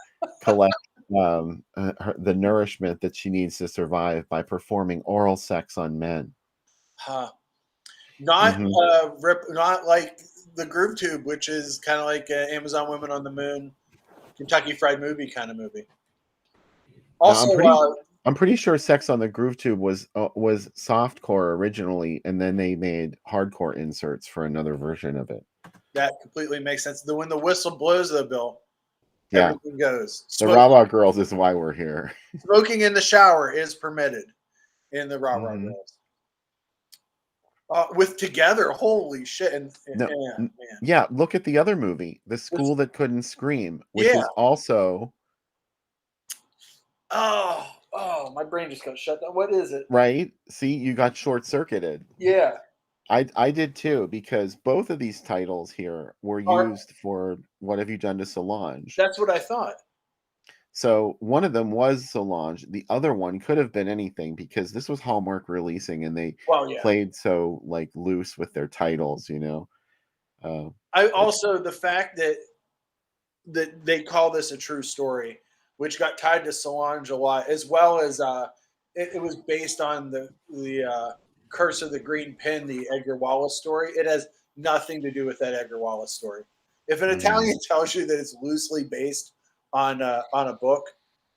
collects the nourishment that she needs to survive by performing oral sex on men. Not like the Groove Tube, which is kind of like Amazon Women on the Moon, Kentucky Fried Movie kind of movie. Also, I'm pretty sure Sex on the Groove Tube was softcore originally, and then they made hardcore inserts for another version of it. That completely makes sense. When the whistle blows, though, Bill, everything goes. The Rah Rah Girls is why we're here. Smoking in the shower is permitted in the Rah Rah Girls. With Together, holy shit! Yeah, look at the other movie, The School That Couldn't Scream, which is also. Oh, my brain just got shut down. What is it? Right? See, you got short-circuited. Yeah. I did too, because both of these titles here were used for What Have You Done to Solange? That's what I thought. So one of them was Solange. The other one could have been anything, because this was Hallmark releasing, and they played so like loose with their titles, you know. I also the fact that that they call this a true story, which got tied to Solange a lot, as well as it was based on the Curse of the Green Pin, the Edgar Wallace story. It has nothing to do with that Edgar Wallace story. If an Italian tells you that it's loosely based on a book,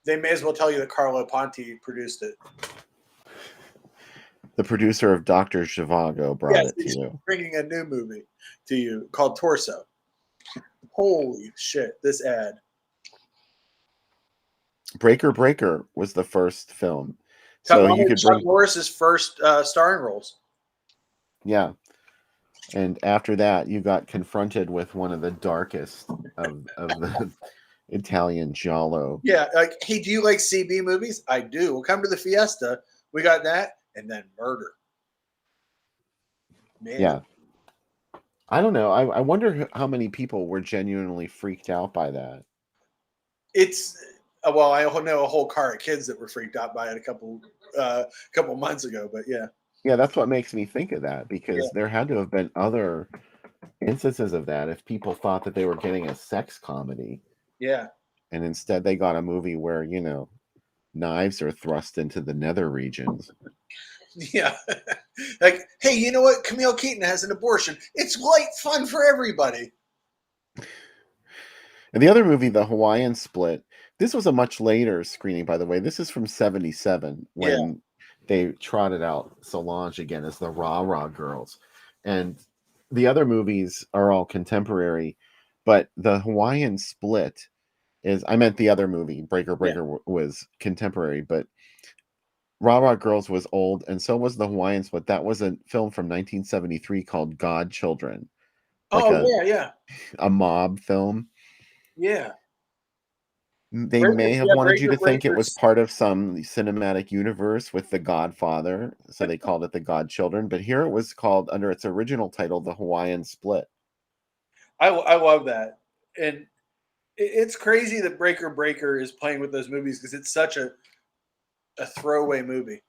they may as well tell you that Carlo Ponti produced it. The producer of Dr. Zhivago brought it to he's you. bringing a new movie to you called Torso. Holy shit, this ad. Breaker Breaker was the first film. So So you could Chuck bring, Norris's first starring roles. yeah. And after that, you got confronted with one of the darkest of the Italian giallo. Yeah, like, hey, do you like CB movies? I do. Well, come to the Fiesta. We got that, and then Murder. Man, Yeah. I don't know. I wonder how many people were genuinely freaked out by that. it's well, I know a whole car of kids that were freaked out by it a couple months ago, but yeah. Yeah, that's what makes me think of that, because Yeah. there had to have been other instances of that if people thought that they were getting a sex comedy, Yeah. and instead they got a movie where, knives are thrust into the nether regions. Yeah. Like, hey, you know what? Camille Keaton has an abortion. It's light fun for everybody. And the other movie, The Hawaiian Split, this was a much later screening, by the way. This is from 1977 when they trotted out Solange again as the Rah Rah Girls. And the other movies are all contemporary, but The Hawaiian Split I meant the other movie, Breaker Breaker, was contemporary, but Rah Rah Girls was old, and so was The Hawaiian Split. That was a film from 1973 called Godchildren. Like a mob film. Yeah. They may have wanted you to Breaker think it was Breakers. part of some cinematic universe with The Godfather, so they called it The Godchildren. But here it was called, under its original title, The Hawaiian Split. I love that. And it's crazy that Breaker Breaker is playing with those movies because it's such a throwaway movie.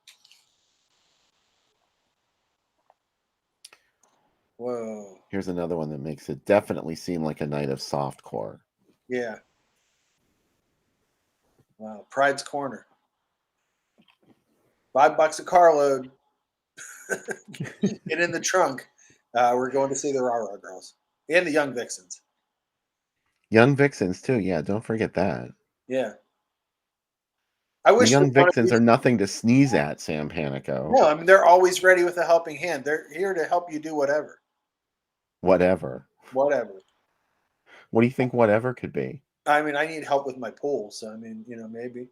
Whoa. Here's another one that makes it definitely seem like a night of softcore. Yeah. Wow. Pride's Corner. $5 a carload. Get in the trunk. We're going to see the Rah Rah Girls and the Young Vixens. Young Vixens, too. Yeah, don't forget that. Yeah. I The wish Young that one of Vixens these- are nothing to sneeze at, Sam Panico. No, I mean, they're always ready with a helping hand. They're here to help you do whatever. Whatever. Whatever. What do you think whatever could be? I mean, I need help with my pool, so I mean, maybe.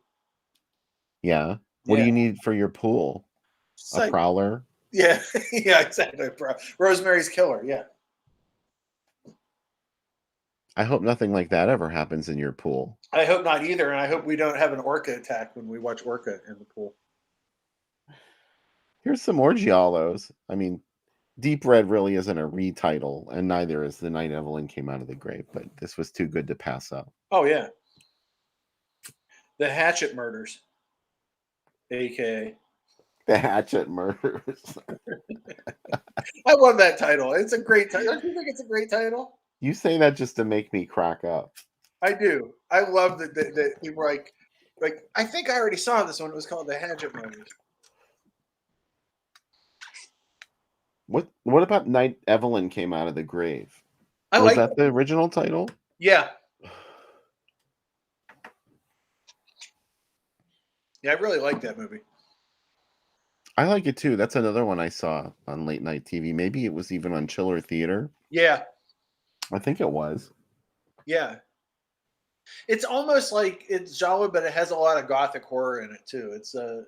Yeah. What do you need for your pool? It's A like- prowler? Yeah, yeah, exactly. Rosemary's Killer, yeah. I hope nothing like that ever happens in your pool. I hope not either, and I hope we don't have an orca attack when we watch Orca in the pool. Here's some more giallos. I mean, Deep Red really isn't a retitle, and neither is The Night Evelyn Came Out of the Grave, but this was too good to pass up. Oh, yeah. The Hatchet Murders, a.k.a. The Hatchet Murders. I love that title. It's a great title. Don't you think it's a great title? You say that just to make me crack up. I do. I love that you were like, I think I already saw this one. It was called The Hatchet Murders. What about Night Evelyn Came Out of the Grave? I Was like that the original title? Yeah. Yeah, I really like that movie. I like it too. That's another one I saw on late night TV. Maybe it was even on Chiller Theater. Yeah. I think it was. Yeah. It's almost like it's Giallo, but it has a lot of gothic horror in it too. It's a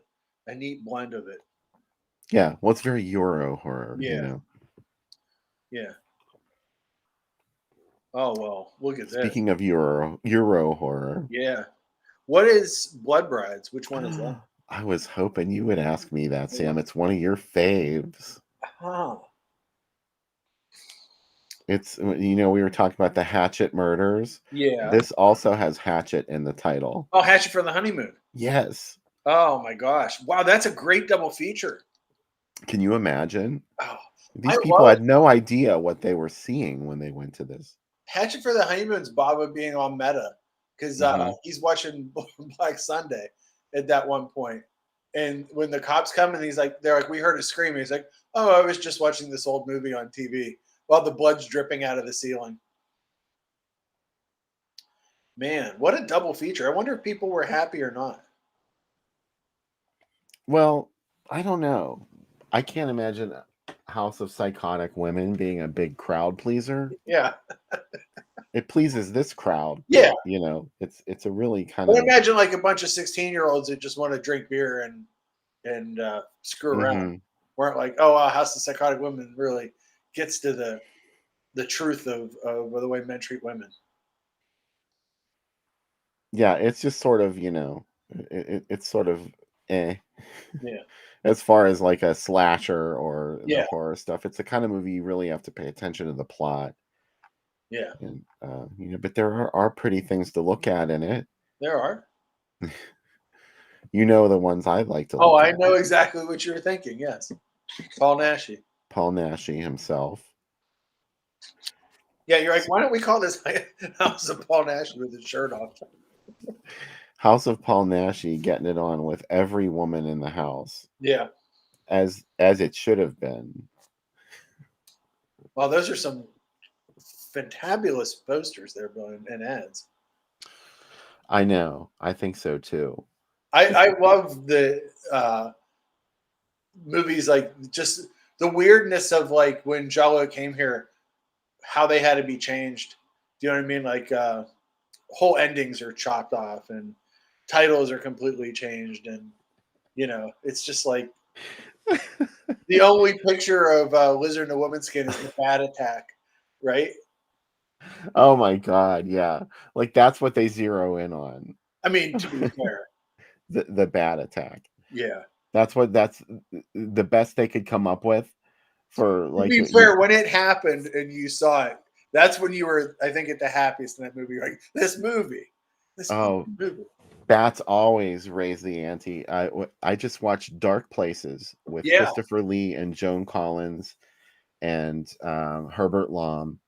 neat blend of it. Yeah. Well, it's very Euro horror, Yeah. Yeah. Oh well, look at that. Speaking of Euro horror. Yeah. What is Blood Brides? Which one is that? I was hoping you would ask me that, Sam. It's one of your faves. Oh. It's, we were talking about the Hatchet Murders. Yeah. This also has Hatchet in the title. Oh, Hatchet for the Honeymoon. Yes. Oh my gosh. Wow, that's a great double feature. Can you imagine? Oh, These I people love had no idea what they were seeing when they went to this. Hatchet for the Honeymoon's Baba being all meta because Mhm. he's watching Black Sunday at that one point. And when the cops come and they're like, we heard a scream. He's like, oh, I was just watching this old movie on TV while the blood's dripping out of the ceiling. Man, what a double feature. I wonder if people were happy or not. Well, I don't know. I can't imagine House of Psychotic Women being a big crowd pleaser. Yeah. It pleases this crowd, Yeah. but it's a really kind But of imagine like a bunch of 16-year-olds that just want to drink beer and screw around. Mhm. Weren't like, oh, wow, House of Psychotic Women really gets to the truth of the way men treat women. Yeah, it's just sort of, it's sort of eh. Yeah. As far as like a slasher or the Yeah. horror stuff, it's the kind of movie you really have to pay attention to the plot. Yeah. And but there are pretty things to look at in it. There are. The ones I like to Oh, look I at. know exactly what you were thinking. Yes. Paul Nashi. Paul Nashi himself. Yeah, you're like, why don't we call this House of Paul Nashi with his shirt off? House of Paul Nashi getting it on with every woman in the house. Yeah. As it should have been. Well, those are some fantabulous posters there, Bill, and ads. I know. I think so too. I love the movies, like just the weirdness of like when Jello came here, how they had to be changed. Do you know what I mean? Like whole endings are chopped off and titles are completely changed, and it's just like the only picture of Lizard in a woman's skin is the Bat Attack, right? Oh my God, yeah. Like that's what they zero in on. I mean, to be fair, The Bat Attack. yeah. That's the best they could come up with for To like be fair, when it happened and you saw it, that's when you were, I think, at the happiest in that movie. You're like, this movie. Oh, Bats always raise the ante. I just watched Dark Places with Yeah. Christopher Lee and Joan Collins and Herbert Lom.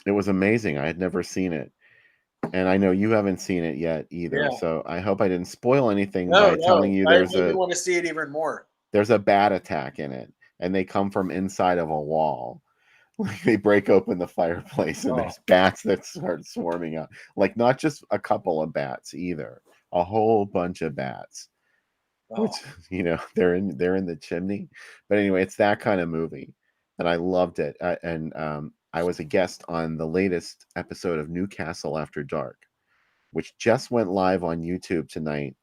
It was amazing. I had never seen it. And I know you haven't seen it yet either. Yeah. So I hope I didn't spoil anything No, by telling you I really want to see it even more. there's a bat attack in it, and they come from inside of a wall. Like they break open the fireplace and there's bats that start swarming out. Like not just a couple of bats either, a whole bunch of bats. Which they're in the chimney. But anyway, it's that kind of movie, and I loved it. And I was a guest on the latest episode of Newcastle After Dark, which just went live on YouTube tonight.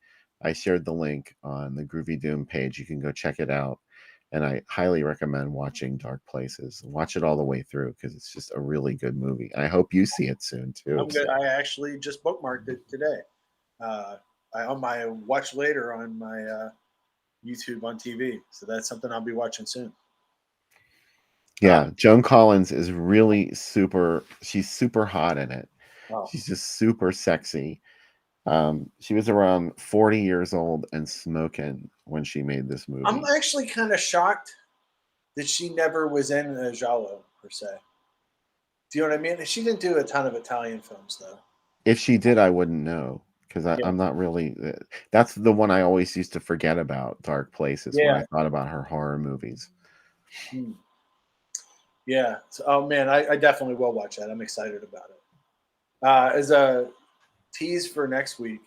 I shared the link on the Groovy Doom page. You can go check it out. And I highly recommend watching Dark Places. Watch it all the way through because it's just a really good movie. And I hope you see it soon too. I'm good. I actually just bookmarked it today. On my watch later on my YouTube on TV. So that's something I'll be watching soon. Yeah, Joan Collins is really super. She's super hot in it. Oh. She's just super sexy. She was around 40 years old and smoking when she made this movie. I'm actually kind of shocked that she never was in a giallo per se. Do you know what I mean? She didn't do a ton of Italian films though. If she did, I wouldn't know because I'm not really. That's the one I always used to forget about. Dark Places when I thought about her horror movies. Yeah. So, oh man, I definitely will watch that. I'm excited about it. As a tease for next week,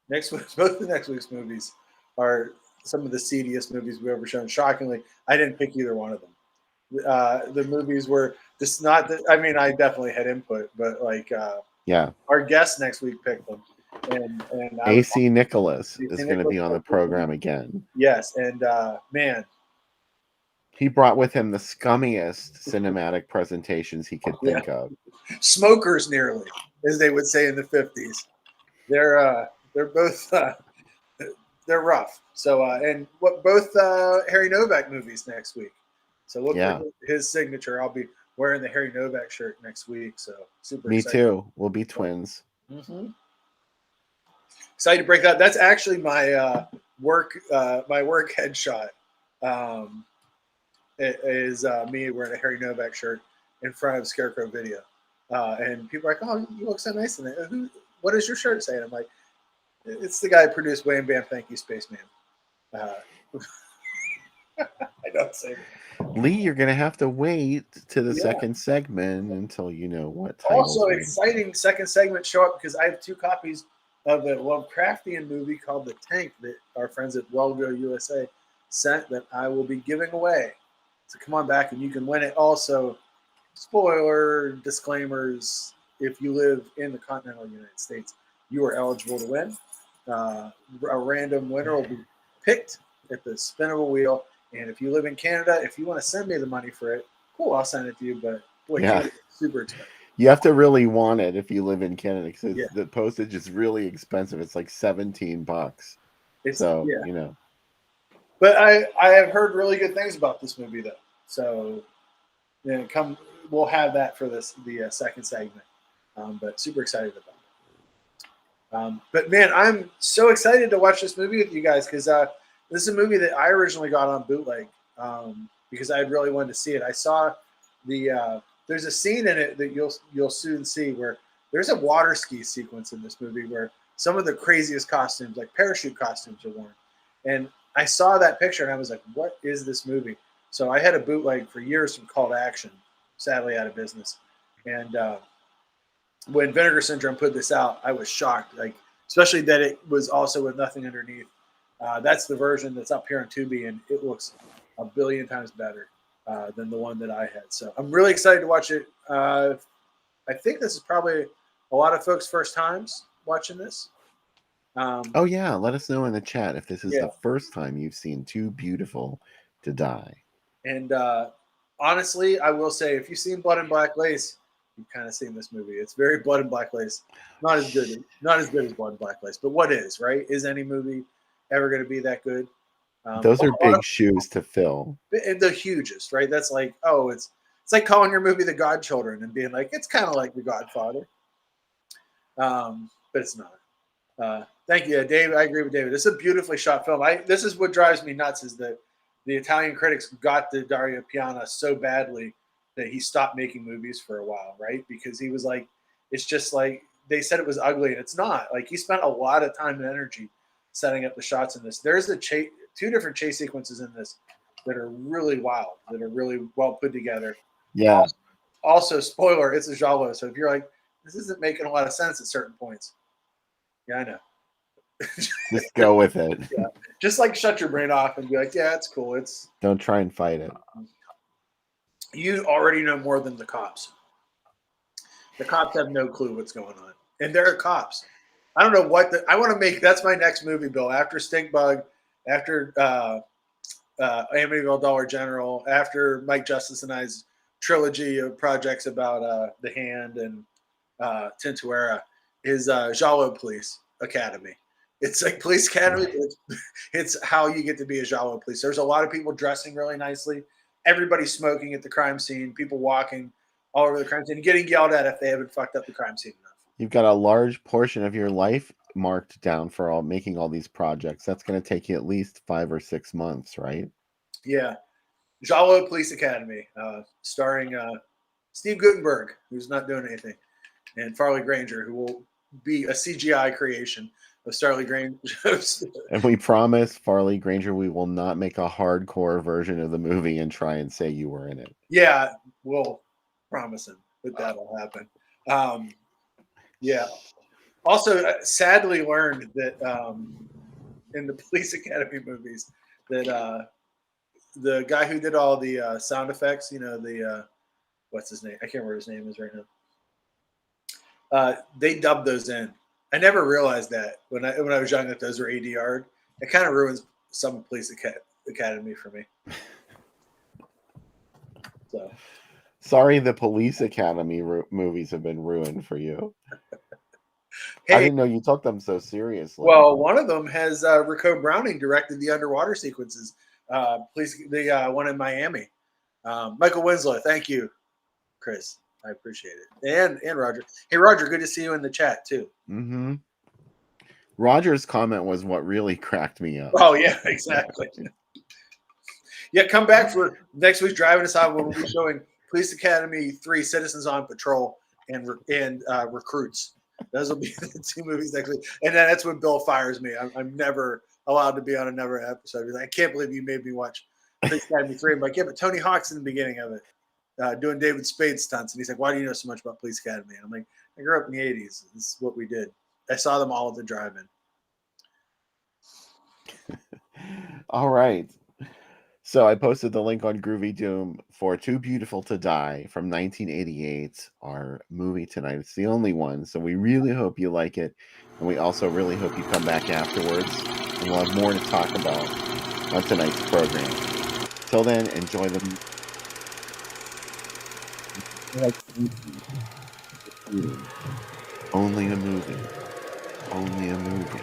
both of next week's movies are some of the seediest movies we've ever shown. Shockingly, I didn't pick either one of them. The movies were just not. I mean, I definitely had input, but like, our guest next week picked them, and AC Nicholas is going to be on the program again. Yes, and man, he brought with him the scummiest cinematic presentations he could think of. Smokers, nearly, as they would say in the 50s. They're both they're rough. So and what both Harry Novak movies next week. So look for his signature. I'll be wearing the Harry Novak shirt next week. So super. Me excited. too. We'll be twins. Mm-hmm. Excited to break that. That's actually my work headshot. It is me wearing a Harry Novak shirt in front of Scarecrow Video, and people are like, "Oh, you look so nice in it. What does your shirt say?" And I'm like, "It's the guy who produced Wham Bam Thank You Spaceman." Uh, I don't say that. Lee, you're gonna have to wait to the Yeah. second segment until you know what titles. Also, exciting second segment show up because I have 2 copies of the Lovecraftian movie called The Tank that our friends at Wellgo USA sent that I will be giving away. So come on back and you can win it. Also, spoiler disclaimers: if you live in the continental United States, you are eligible to win. A random winner will be picked at the spin of a wheel. And if you live in Canada, if you want to send me the money for it, cool, I'll send it to you. But boy, Yeah. Canada's super expensive. You have to really want it if you live in Canada because Yeah. the postage is really expensive. It's like $17. It's, So yeah. you know. But I have heard really good things about this movie though. So we'll have that for the second segment. But super excited about it. But man, I'm so excited to watch this movie with you guys because this is a movie that I originally got on bootleg because I really wanted to see it. I saw there's a scene in it that you'll soon see where there's a water ski sequence in this movie where some of the craziest costumes, like parachute costumes, are worn. And I saw that picture and I was like, what is this movie? So I had a bootleg for years from Call to Action, sadly out of business. And when Vinegar Syndrome put this out, I was shocked, like especially that it was also with nothing underneath. That's the version that's up here on Tubi, and it looks a billion times better than the one that I had. So I'm really excited to watch it. I think this is probably a lot of folks' first times watching this. Oh yeah, let us know in the chat if this is Yeah. the first time you've seen Too Beautiful to Die. And honestly, I will say, if you've seen Blood and Black Lace, you've kind of seen this movie. It's very Blood and Black Lace. Not as good as Blood and Black Lace, but what is, right? Is any movie ever going to be that good? Those are big shoes to fill. The hugest, right? That's like, oh, it's like calling your movie The Godchildren and being like, it's kind of like The Godfather. But it's not. Thank you, Dave. I agree with David. This is a beautifully shot film. This is what drives me nuts is that the Italian critics got the Dario Piana so badly that he stopped making movies for a while, right? Because he was like, it's just like, they said it was ugly, and it's not. Like, he spent a lot of time and energy setting up the shots in this. There's two different chase sequences in this that are really wild, that are really well put together. Yeah. Also, spoiler, it's a giallo. So if you're like, this isn't making a lot of sense at certain points. Yeah, I know. Just go with it. Yeah. Just like shut your brain off and be like, yeah, it's cool. Don't try and fight it. You already know more than the cops. The cops have no clue what's going on. And they're cops. I don't know what I want to make. That's my next movie, Bill. After Stink Bug, after Amityville Dollar General, after Mike Justice and I's trilogy of projects about The Hand and Tintuera, is Giallo Police Academy. It's like Police Academy. It's how you get to be a Giallo police. There's a lot of people dressing really nicely. Everybody's smoking at the crime scene. People walking all over the crime scene, getting yelled at if they haven't fucked up the crime scene enough. You've got a large portion of your life marked down for making all these projects. That's going to take you at least 5 or 6 months, right? Yeah. Giallo Police Academy, starring Steve Guttenberg, who's not doing anything, and Farley Granger, who will be a CGI creation of Farley Granger. And we promise, Farley Granger, we will not make a hardcore version of the movie and try and say you were in it. Yeah, we'll promise him that that'll happen. Yeah. Also, sadly learned that in the Police Academy movies that the guy who did all the sound effects, what's his name? I can't remember what his name is right now. They dubbed those in. I never realized that when I was young that those were ADR'd. It kind of ruins some Police Academy for me. So. Sorry, the Police Academy movies have been ruined for you. Hey, I didn't know you took them so seriously. Well, one of them has Rico Browning directed the underwater sequences. The one in Miami. Michael Winslow, thank you, Chris. I appreciate it. And Roger. Hey, Roger, good to see you in the chat too. Mm-hmm. Roger's comment was what really cracked me up. Oh yeah, exactly. Yeah, come back for next week's Driving Asylum. We'll be showing Police Academy 3, Citizens on Patrol, and Recruits. Those will be the 2 movies next week. And then that's when Bill fires me. I'm never allowed to be on another episode. He's like, I can't believe you made me watch Police Academy 3. I'm like, yeah, but Tony Hawk's in the beginning of it, doing David Spade stunts. And he's like, why do you know so much about Police Academy? And I'm like, I grew up in the 80s. This is what we did. I saw them all at the drive-in. All right. So I posted the link on Groovy Doom for Too Beautiful to Die from 1988, our movie tonight. It's the only one, so we really hope you like it. And we also really hope you come back afterwards, and we'll have more to talk about on tonight's program. Till then, enjoy the only a movie. Only a movie. Only a movie.